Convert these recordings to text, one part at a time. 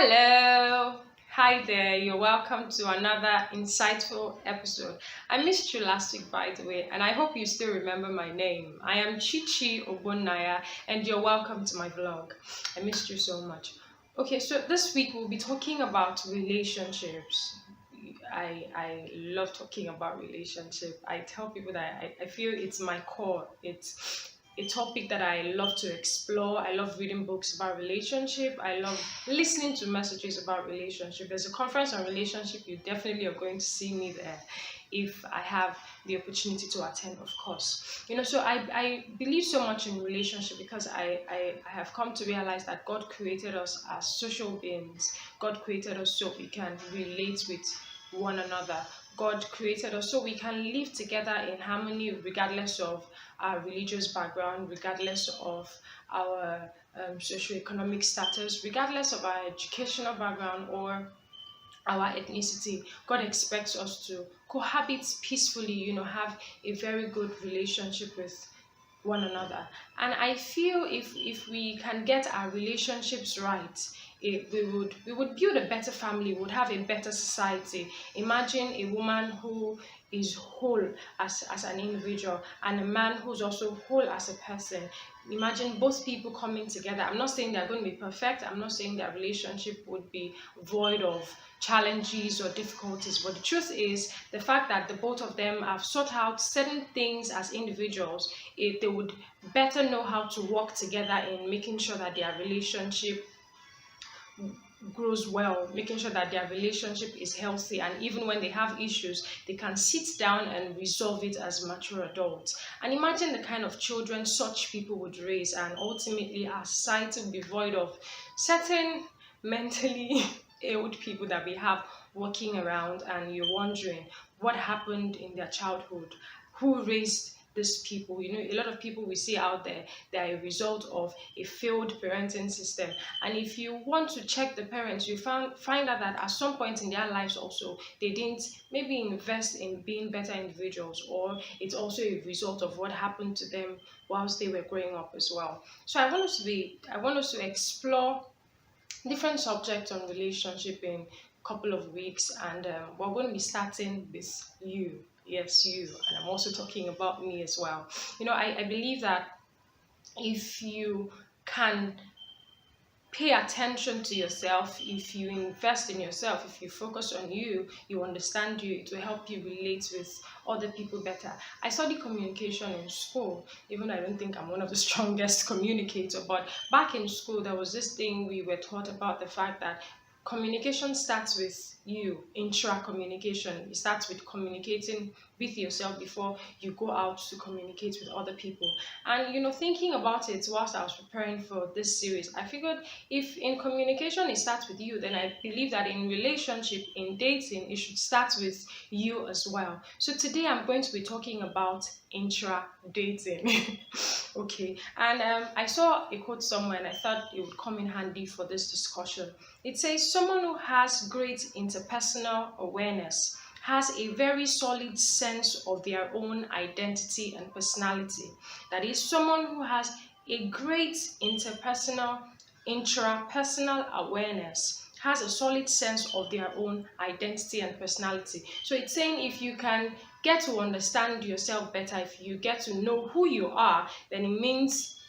Hello. Hi there. You're welcome to another insightful episode. I missed you last week, by the way, and I hope you still remember my name. I am Chichi Ogbonnaya, and you're welcome to my vlog. I missed you so much. Okay, so this week we'll be talking about relationships. I love talking about relationship. I tell people that I feel it's my core. It's a topic that I love to explore. I love reading books about relationship. I love listening to messages about relationship. There's a conference on relationship. You definitely are going to see me there if I have the opportunity to attend, of course. So I believe so much in relationship because I have come to realize that God created us as social beings. God created us so we can relate with one another. God created us so we can live together in harmony regardless of our religious background, regardless of our socioeconomic status, regardless of our educational background or our ethnicity. God expects us to cohabit peacefully, have a very good relationship with one another. And I feel if we can get our relationships right, we would build a better family, we would have a better society. Imagine a woman who is whole as an individual and a man who's also whole as a person. Imagine both people coming together. I'm not saying they're going to be perfect. I'm not saying their relationship would be void of challenges or difficulties, but the truth is the fact that the both of them have sought out certain things as individuals, they would better know how to work together in making sure that their relationship grows well, making sure that their relationship is healthy, and even when they have issues, they can sit down and resolve it as mature adults. And imagine the kind of children such people would raise, and ultimately our society will be void of certain mentally ill people that we have walking around, and you're wondering what happened in their childhood, who raised these people. A lot of people we see out there, they are a result of a failed parenting system. And if you want to check the parents, you find out that at some point in their lives also they didn't maybe invest in being better individuals, or it's also a result of what happened to them whilst they were growing up as well. So I want us to explore different subjects on relationship in a couple of weeks, and we're going to be starting with you. Yes, you. And I'm also talking about me as well. I believe that if you can pay attention to yourself, if you invest in yourself, if you focus on you, you understand you, it will help you relate with other people better. I studied communication in school, even though I don't think I'm one of the strongest communicator, but back in school there was this thing we were taught about the fact that communication starts with you. Intra communication, it starts with communicating with yourself before you go out to communicate with other people. And thinking about it whilst I was preparing for this series, I figured if in communication it starts with you, then I believe that in relationship, in dating, it should start with you as well. So today I'm going to be talking about intra dating. Okay, and I saw a quote somewhere and I thought it would come in handy for this discussion. It says, someone who has great interpersonal awareness has a very solid sense of their own identity and personality. That is, someone who has a great intrapersonal awareness has a solid sense of their own identity and personality. So it's saying if you can get to understand yourself better, if you get to know who you are, then it means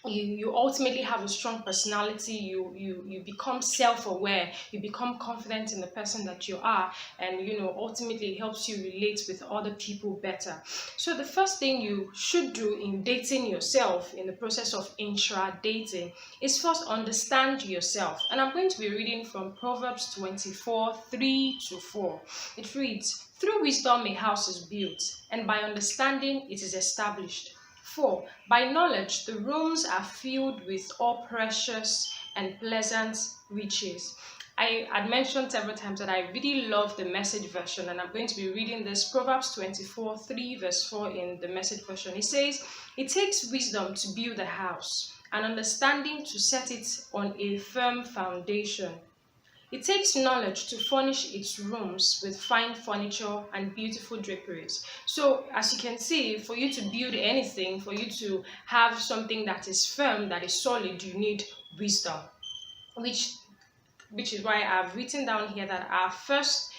you ultimately have a strong personality. You become self-aware, you become confident in the person that you are, and ultimately it helps you relate with other people better. So the first thing you should do in dating yourself, in the process of intra-dating, is first understand yourself. And I'm going to be reading from Proverbs 24, 3-4. It reads, through wisdom a house is built, and by understanding it is established. 4. By knowledge, the rooms are filled with all precious and pleasant riches. I had mentioned several times that I really love the Message version, and I'm going to be reading this Proverbs 24, 3-4 in the Message version. It says, it takes wisdom to build a house, and understanding to set it on a firm foundation. It takes knowledge to furnish its rooms with fine furniture and beautiful draperies. So, as you can see, for you to build anything, for you to have something that is firm, that is solid, you need wisdom, which which is why I've written down here that our first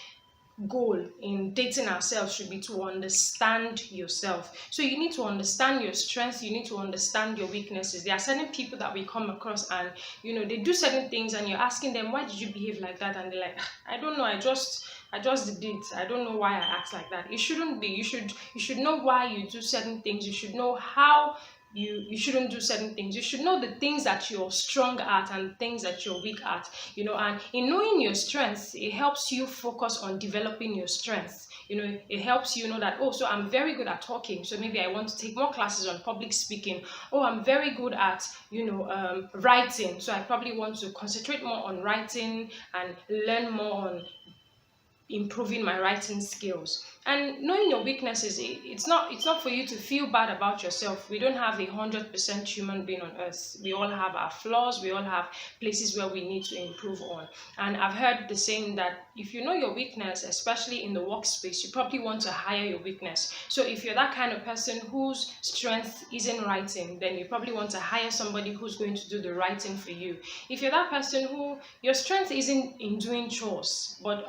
goal in dating ourselves should be to understand yourself. So you need to understand your strengths, you need to understand your weaknesses. There are certain people that we come across, and they do certain things, and you're asking them, why did you behave like that? And they're like, I don't know, I just did it. I don't know why I act like that. It shouldn't be. You should know why you do certain things. You should know how you shouldn't do certain things. You should know the things that you're strong at and things that you're weak at. And in knowing your strengths, it helps you focus on developing your strengths. It helps you know that, oh, so I'm very good at talking, so maybe I want to take more classes on public speaking. Oh, I'm very good at writing, so I probably want to concentrate more on writing and learn more on improving my writing skills. And knowing your weaknesses, it's not for you to feel bad about yourself. We don't have 100% human being on earth. We all have our flaws. We all have places where we need to improve on. And I've heard the saying that if you know your weakness, especially in the workspace, you probably want to hire your weakness. So if you're that kind of person whose strength isn't writing, then you probably want to hire somebody who's going to do the writing for you. If you're that person who your strength isn't in doing chores, but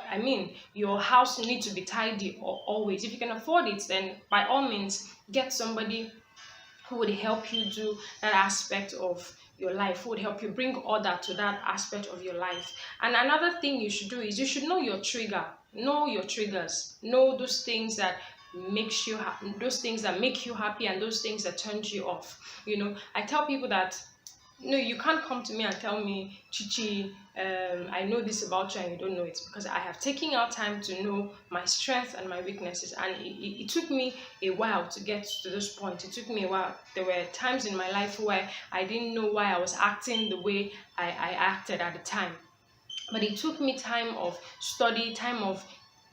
your house needs to be tidy always. If you can afford it, then by all means get somebody who would help you do that aspect of your life, who would help you bring order to that aspect of your life. And another thing you should do is you should know your trigger, know your triggers, know those things that those things that make you happy and those things that turn you off. I tell people that no, you can't come to me and tell me, Chichi, I know this about you and you don't know it, because I have taken out time to know my strengths and my weaknesses, and it took me a while to get to this point. It took me a while. There were times in my life where I didn't know why I was acting the way I acted at the time, but it took me time of study, time of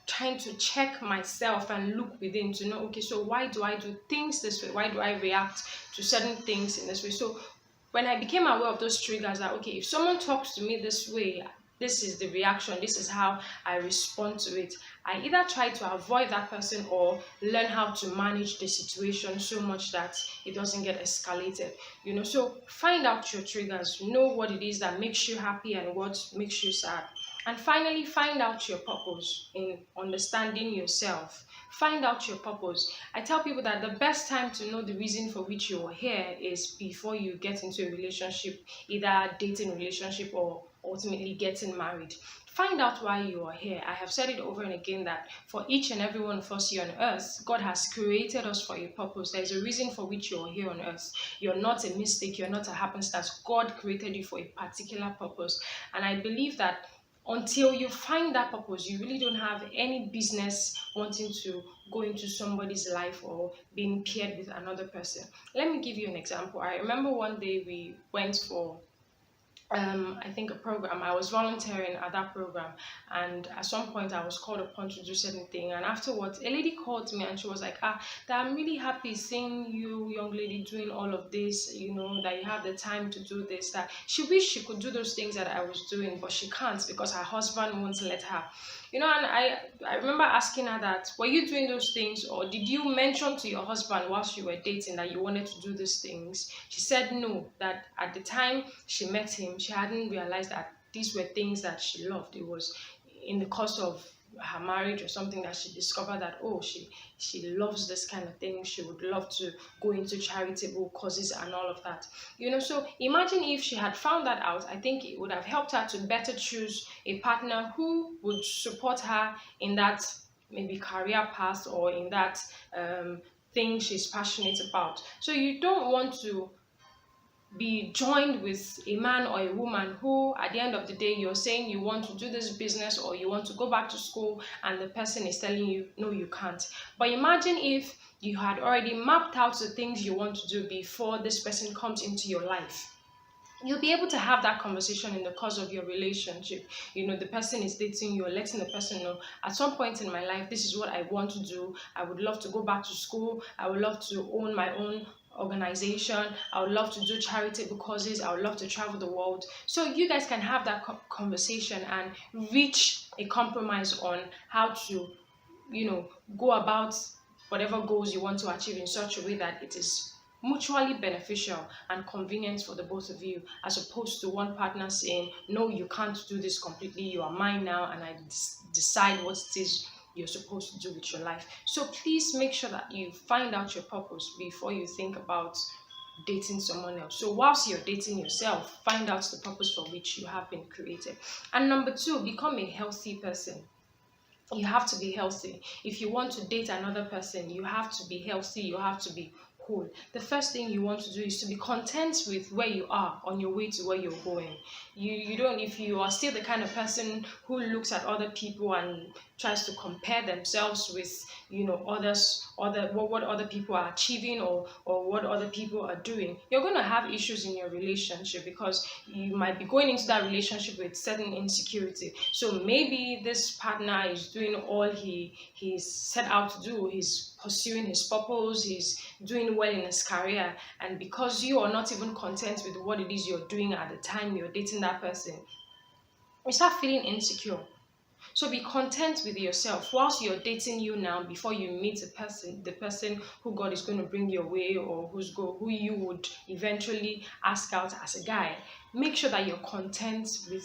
trying to check myself and look within to know, okay, so why do I do things this way? Why do I react to certain things in this way? So when I became aware of those triggers, that okay, if someone talks to me this way, this is the reaction, this is how I respond to it. I either try to avoid that person or learn how to manage the situation so much that it doesn't get escalated. So find out your triggers, know what it is that makes you happy and what makes you sad. And finally, find out your purpose in understanding yourself. Find out your purpose. I tell people that the best time to know the reason for which you're here is before you get into a relationship, either a dating relationship or ultimately getting married. Find out why you are here. I have said it over and again that for each and every one of us here on earth, God has created us for a purpose. There is a reason for which you're here on earth. You're not a mistake. You're not a happenstance. God created you for a particular purpose. And I believe that until you find that purpose, you really don't have any business wanting to go into somebody's life or being paired with another person. Let me give you an example. I remember one day we went for I think a program. I was volunteering at that program, and at some point I was called upon to do certain thing. And afterwards, a lady called me and she was like, that I'm really happy seeing you, young lady, doing all of this, that you have the time to do this, that she wished she could do those things that I was doing, but she can't because her husband won't let her. And I remember asking her that, were you doing those things, or did you mention to your husband whilst you were dating that you wanted to do these things? She said no, that at the time she met him, she hadn't realized that these were things that she loved. It was in the course of her marriage or something that she discovered that, oh, she loves this kind of thing. She would love to go into charitable causes and all of that. So imagine if she had found that out. I think it would have helped her to better choose a partner who would support her in that maybe career path or in that thing she's passionate about. So you don't want to be joined with a man or a woman who at the end of the day you're saying you want to do this business or you want to go back to school and the person is telling you no, you can't. But imagine if you had already mapped out the things you want to do before this person comes into your life. You'll be able to have that conversation in the course of your relationship. The person is dating you, or letting the person know, at some point in my life, this is what I want to do. I would love to go back to school. I would love to own my own organization. I would love to do charitable causes. I would love to travel the world. So you guys can have that conversation and reach a compromise on how to, go about whatever goals you want to achieve in such a way that it is mutually beneficial and convenient for the both of you, as opposed to one partner saying, no, you can't do this completely, you are mine now, and I decide what it is you're supposed to do with your life. So please make sure that you find out your purpose before you think about dating someone else. So whilst you're dating yourself, find out the purpose for which you have been created. And number two, become a healthy person. You have to be healthy. If you want to date another person, you have to be healthy, you have to be whole. The first thing you want to do is to be content with where you are on your way to where you're going. You don't, if you are still the kind of person who looks at other people and tries to compare themselves with, what other people are achieving, or what other people are doing, you're going to have issues in your relationship, because you might be going into that relationship with certain insecurity. So maybe this partner is doing all he's set out to do. He's pursuing his purpose, he's doing well in his career, and because you are not even content with what it is you're doing at the time you're dating that person, you start feeling insecure. So be content with yourself whilst you're dating you now, before you meet the person who God is going to bring your way, or who you would eventually ask out as a guy. Make sure that you're content with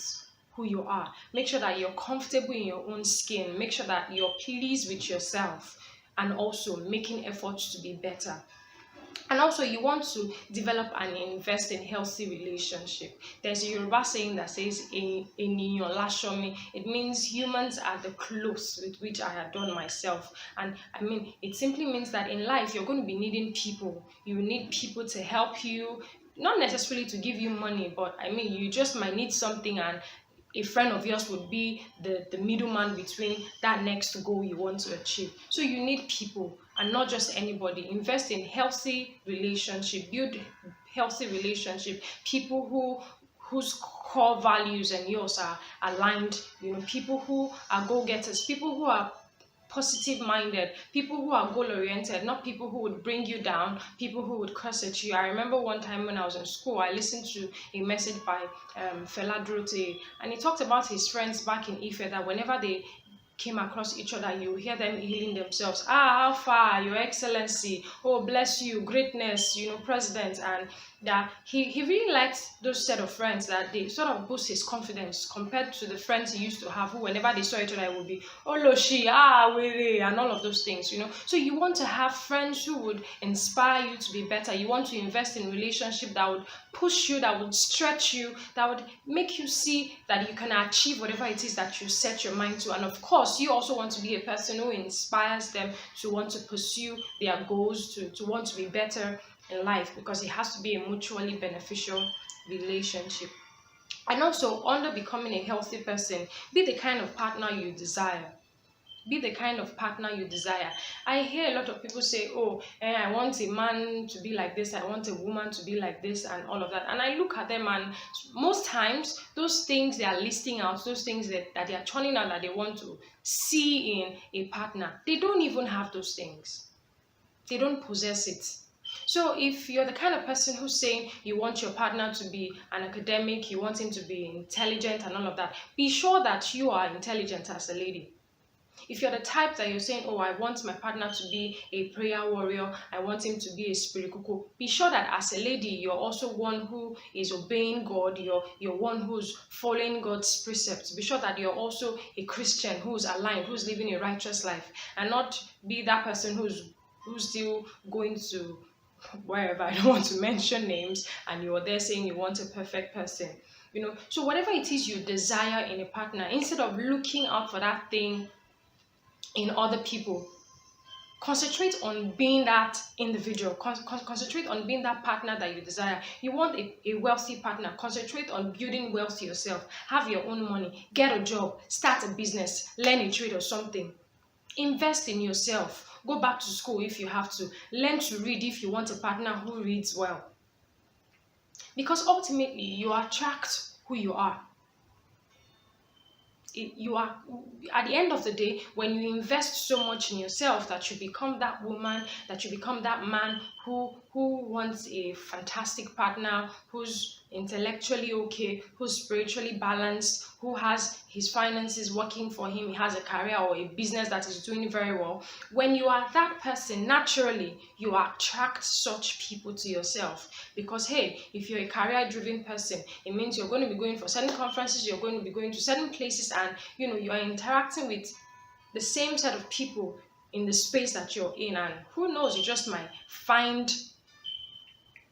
who you are. Make sure that you're comfortable in your own skin. Make sure that you're pleased with yourself, and also making efforts to be better. And also, you want to develop and invest in healthy relationship. There's a Yoruba saying that says, "Eniyan lashomi." It means humans are the clothes with which I adorn myself. And I mean, it simply means that in life, you're going to be needing people. You need people to help you, not necessarily to give you money, but I mean, you just might need something, and a friend of yours would be the middleman between that next goal you want to achieve. So you need people, and not just anybody. Invest in healthy relationship, build healthy relationship, people whose core values and yours are aligned, people who are go-getters, people who are positive minded, people who are goal oriented, not people who would bring you down, people who would curse at you. I remember one time when I was in school, I listened to a message by Fela Drote, and he talked about his friends back in Ife, that whenever they came across each other, you hear them healing themselves. How far, Your Excellency, oh bless you, greatness, President. And that he really liked those set of friends, that they sort of boost his confidence compared to the friends he used to have, who whenever they saw each other, it would be Oloshi, Were, and all of those things. So you want to have friends who would inspire you to be better. You want to invest in relationship that would push you, that would stretch you, that would make you see that you can achieve whatever it is that you set your mind to. And of course, you also want to be a person who inspires them to want to pursue their goals, to want to be better in life, because it has to be a mutually beneficial relationship. And also, under becoming a healthy person, be the kind of partner you desire. Be the kind of partner you desire. I hear a lot of people say, I want a man to be like this, I want a woman to be like this, and all of that. And I look at them, and most times, those things they are listing out, those things that they are churning out, that they want to see in a partner, they don't even have those things. They don't possess it. So if you're the kind of person who's saying you want your partner to be an academic, you want him to be intelligent and all of that, be sure that you are intelligent as a lady. If you're the type that you're saying, I want my partner to be a prayer warrior, I want him to be a spirit cuckoo, be sure that as a lady, you're also one who is obeying God, you're one who's following God's precepts. Be sure that you're also a Christian who's aligned, who's living a righteous life, and not be that person who's still going to wherever, I don't want to mention names, and you're there saying you want a perfect person. So whatever it is you desire in a partner, instead of looking out for that thing in other people, concentrate on being that individual. Concentrate on being that partner that you desire. You want a wealthy partner, concentrate on building wealth yourself. Have your own money, get a job, start a business, learn a trade or something. Invest in yourself. Go back to school if you have to. Learn to read if you want a partner who reads well. Because ultimately, you attract who you are. You are, at the end of the day, when you invest so much in yourself, that you become that woman, that you become that man who who wants a fantastic partner, who's intellectually okay, who's spiritually balanced, who has his finances working for him, he has a career or a business that is doing very well. When you are that person, naturally, you attract such people to yourself. Because, hey, if you're a career-driven person, it means you're going to be going for certain conferences, you're going to be going to certain places, and, you are interacting with the same set of people in the space that you're in. And who knows, you just might find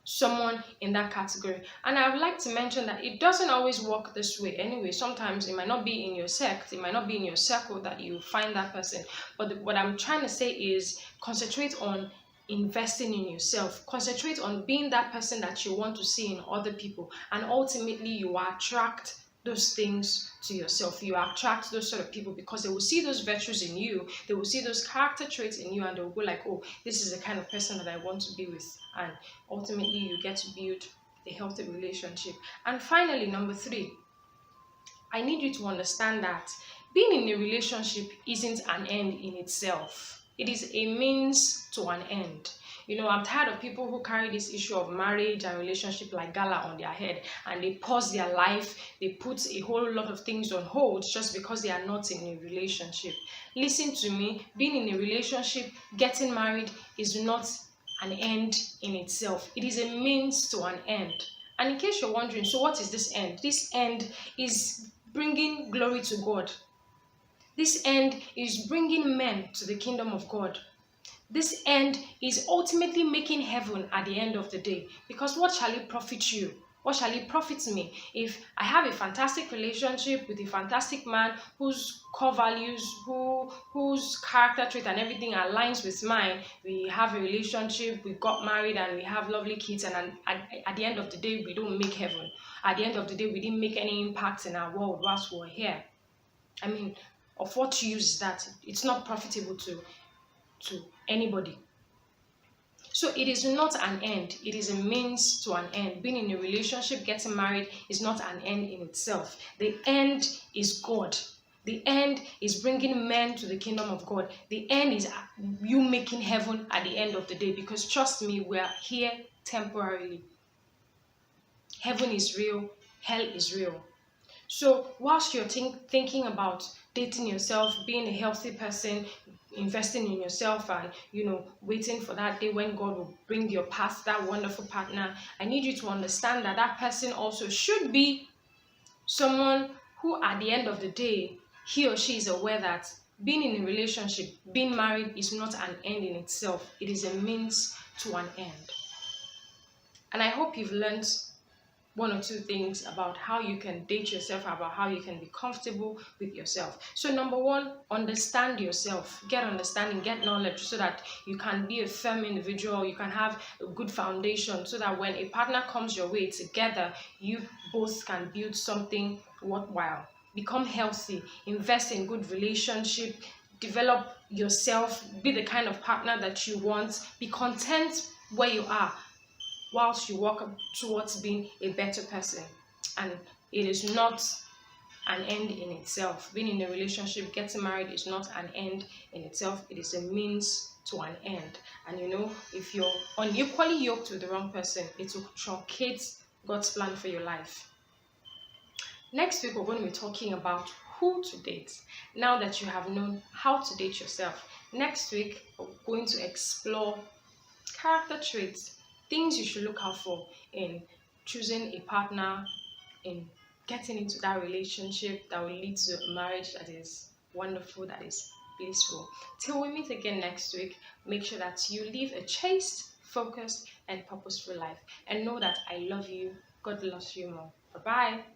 someone in that category. And I would like to mention that it doesn't always work this way anyway. Sometimes it might not be in your sect, it might not be in your circle that you find that person. But what I'm trying to say is concentrate on investing in yourself, concentrate on being that person that you want to see in other people, and ultimately you attract those things to yourself. You attract those sort of people because they will see those virtues in you, they will see those character traits in you, and they will go like, oh, this is the kind of person that I want to be with. And ultimately you get to build a healthy relationship. And finally, number 3, I need you to understand that being in a relationship isn't an end in itself. It is a means to an end. I'm tired of people who carry this issue of marriage and relationship like gala on their head, and they pause their life, they put a whole lot of things on hold just because they are not in a relationship. Listen to me, being in a relationship, getting married is not an end in itself. It is a means to an end. And in case you're wondering, so what is this end? This end is bringing glory to God. This end is bringing men to the kingdom of God. This end is ultimately making heaven at the end of the day. Because what shall it profit you? What shall it profit me if I have a fantastic relationship with a fantastic man whose core values, whose character trait and everything aligns with mine? We have a relationship, we got married, and we have lovely kids, and at the end of the day, we don't make heaven. At the end of the day, we didn't make any impact in our world whilst we were here. I mean, of what use is that? It's not profitable to anybody. So it is not an end, it is a means to an end. Being in a relationship, getting married is not an end in itself. The end is God. The end is bringing men to the kingdom of God. The end is you making heaven at the end of the day, because trust me, we are here temporarily. Heaven is real, hell is real. So whilst you're thinking about dating yourself, being a healthy person, investing in yourself, and waiting for that day when God will bring your path that wonderful partner, I need you to understand that that person also should be someone who at the end of the day, he or she is aware that being in a relationship, being married is not an end in itself. It is a means to an end. And I hope you've learned one or two things about how you can date yourself, about how you can be comfortable with yourself. So number 1, understand yourself. Get understanding, get knowledge, so that you can be a firm individual, you can have a good foundation, so that when a partner comes your way, together you both can build something worthwhile. Become healthy, invest in good relationship, develop yourself, be the kind of partner that you want, be content where you are, whilst you walk towards being a better person. And it is not an end in itself. Being in a relationship, getting married is not an end in itself. It is a means to an end. And if you're unequally yoked with the wrong person, it will truncate God's plan for your life. Next week, we're going to be talking about who to date. Now that you have known how to date yourself, next week, we're going to explore character traits, things you should look out for in choosing a partner, in getting into that relationship that will lead to a marriage that is wonderful, that is blissful. Till we meet again next week, make sure that you live a chaste, focused, and purposeful life. And know that I love you. God loves you more. Bye-bye.